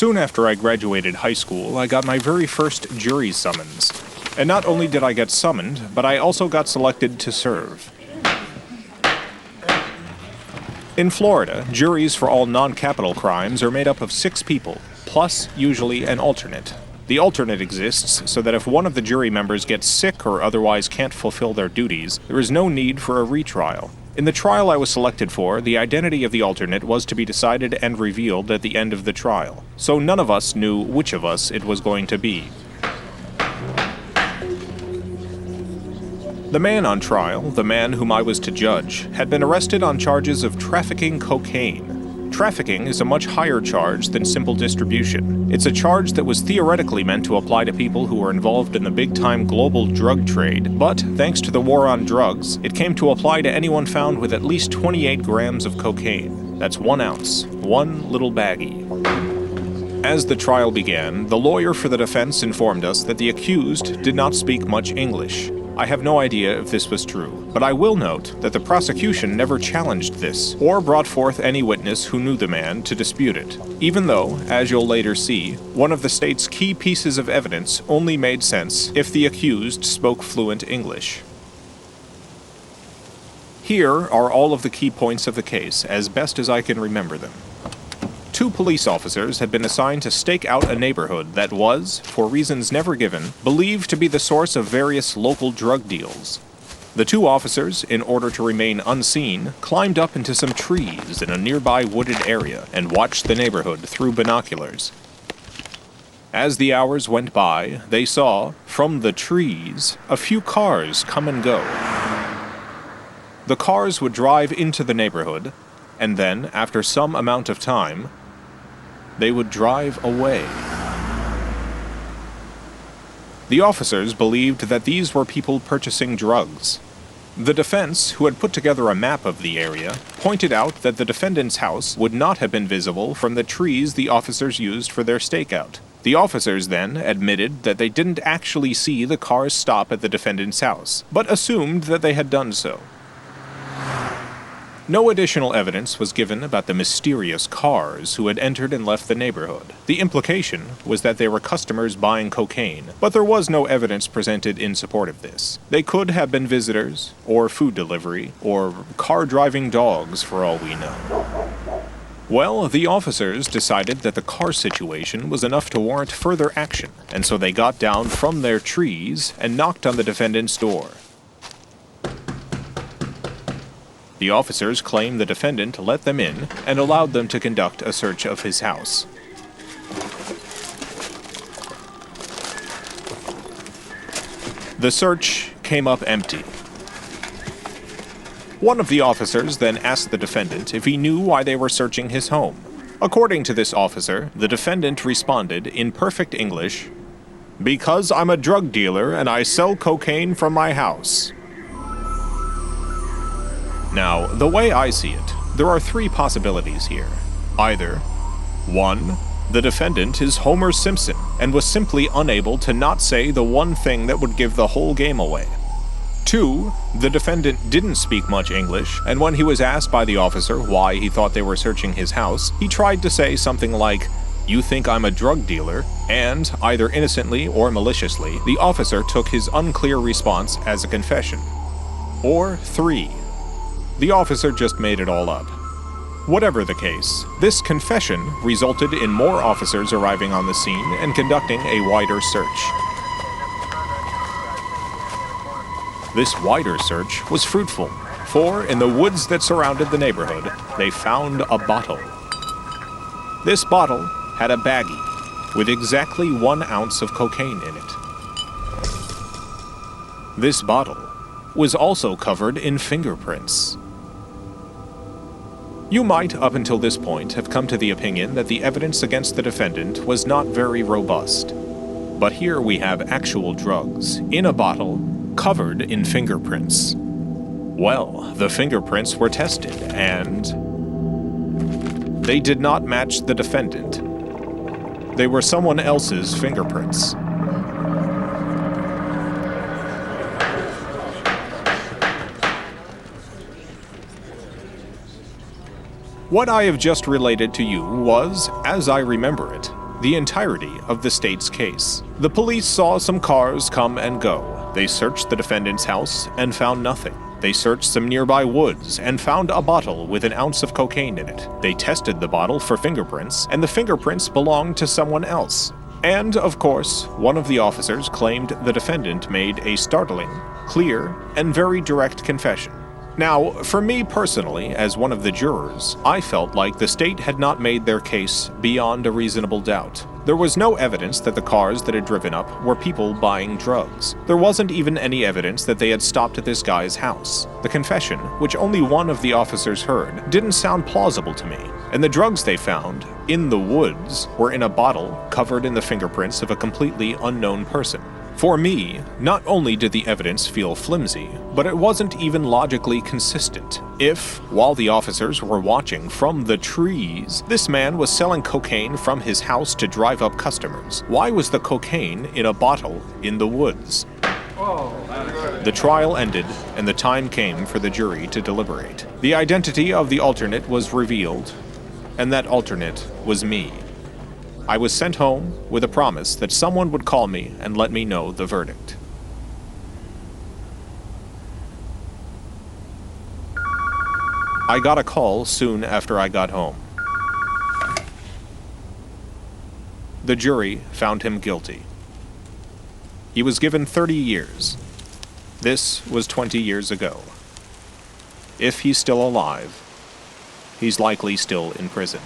Soon after I graduated high school, I got my very first jury summons. And not only did I get summoned, but I also got selected to serve. In Florida, juries for all non-capital crimes are made up of 6 people, plus usually an alternate. The alternate exists so that if one of the jury members gets sick or otherwise can't fulfill their duties, there is no need for a retrial. In the trial I was selected for, the identity of the alternate was to be decided and revealed at the end of the trial, so none of us knew which of us it was going to be. The man on trial, the man whom I was to judge, had been arrested on charges of trafficking cocaine. Trafficking is a much higher charge than simple distribution. It's a charge that was theoretically meant to apply to people who were involved in the big-time global drug trade, but thanks to the war on drugs, it came to apply to anyone found with at least 28 grams of cocaine. That's 1 ounce, one little baggie. As the trial began, the lawyer for the defense informed us that the accused did not speak much English. I have no idea if this was true, but I will note that the prosecution never challenged this, or brought forth any witness who knew the man to dispute it, even though, as you'll later see, one of the state's key pieces of evidence only made sense if the accused spoke fluent English. Here are all of the key points of the case, as best as I can remember them. 2 police officers had been assigned to stake out a neighborhood that was, for reasons never given, believed to be the source of various local drug deals. The 2 officers, in order to remain unseen, climbed up into some trees in a nearby wooded area and watched the neighborhood through binoculars. As the hours went by, they saw, from the trees, a few cars come and go. The cars would drive into the neighborhood, and then, after some amount of time, they would drive away. The officers believed that these were people purchasing drugs. The defense, who had put together a map of the area, pointed out that the defendant's house would not have been visible from the trees the officers used for their stakeout. The officers then admitted that they didn't actually see the cars stop at the defendant's house, but assumed that they had done so. No additional evidence was given about the mysterious cars who had entered and left the neighborhood. The implication was that they were customers buying cocaine, but there was no evidence presented in support of this. They could have been visitors, or food delivery, or car-driving dogs for all we know. Well, the officers decided that the car situation was enough to warrant further action, and so they got down from their trees and knocked on the defendant's door. The officers claim the defendant let them in and allowed them to conduct a search of his house. The search came up empty. One of the officers then asked the defendant if he knew why they were searching his home. According to this officer, the defendant responded in perfect English, "Because I'm a drug dealer and I sell cocaine from my house." Now, the way I see it, there are 3 possibilities here. Either, 1, the defendant is Homer Simpson and was simply unable to not say the one thing that would give the whole game away. 2, the defendant didn't speak much English, and when he was asked by the officer why he thought they were searching his house, he tried to say something like, "You think I'm a drug dealer?" And, either innocently or maliciously, the officer took his unclear response as a confession. Or 3, the officer just made it all up. Whatever the case, this confession resulted in more officers arriving on the scene and conducting a wider search. This wider search was fruitful, for in the woods that surrounded the neighborhood, they found a bottle. This bottle had a baggie with exactly 1 ounce of cocaine in it. This bottle was also covered in fingerprints. You might, up until this point, have come to the opinion that the evidence against the defendant was not very robust. But here we have actual drugs, in a bottle, covered in fingerprints. Well, the fingerprints were tested, and they did not match the defendant. They were someone else's fingerprints. What I have just related to you was, as I remember it, the entirety of the state's case. The police saw some cars come and go. They searched the defendant's house and found nothing. They searched some nearby woods and found a bottle with an ounce of cocaine in it. They tested the bottle for fingerprints, and the fingerprints belonged to someone else. And, of course, one of the officers claimed the defendant made a startling, clear, and very direct confession. Now, for me personally, as one of the jurors, I felt like the state had not made their case beyond a reasonable doubt. There was no evidence that the cars that had driven up were people buying drugs. There wasn't even any evidence that they had stopped at this guy's house. The confession, which only one of the officers heard, didn't sound plausible to me. And the drugs they found, in the woods, were in a bottle covered in the fingerprints of a completely unknown person. For me, not only did the evidence feel flimsy, but it wasn't even logically consistent. If, while the officers were watching from the trees, this man was selling cocaine from his house to drive up customers, why was the cocaine in a bottle in the woods? The trial ended, and the time came for the jury to deliberate. The identity of the alternate was revealed, and that alternate was me. I was sent home with a promise that someone would call me and let me know the verdict. I got a call soon after I got home. The jury found him guilty. He was given 30 years. This was 20 years ago. If he's still alive, he's likely still in prison.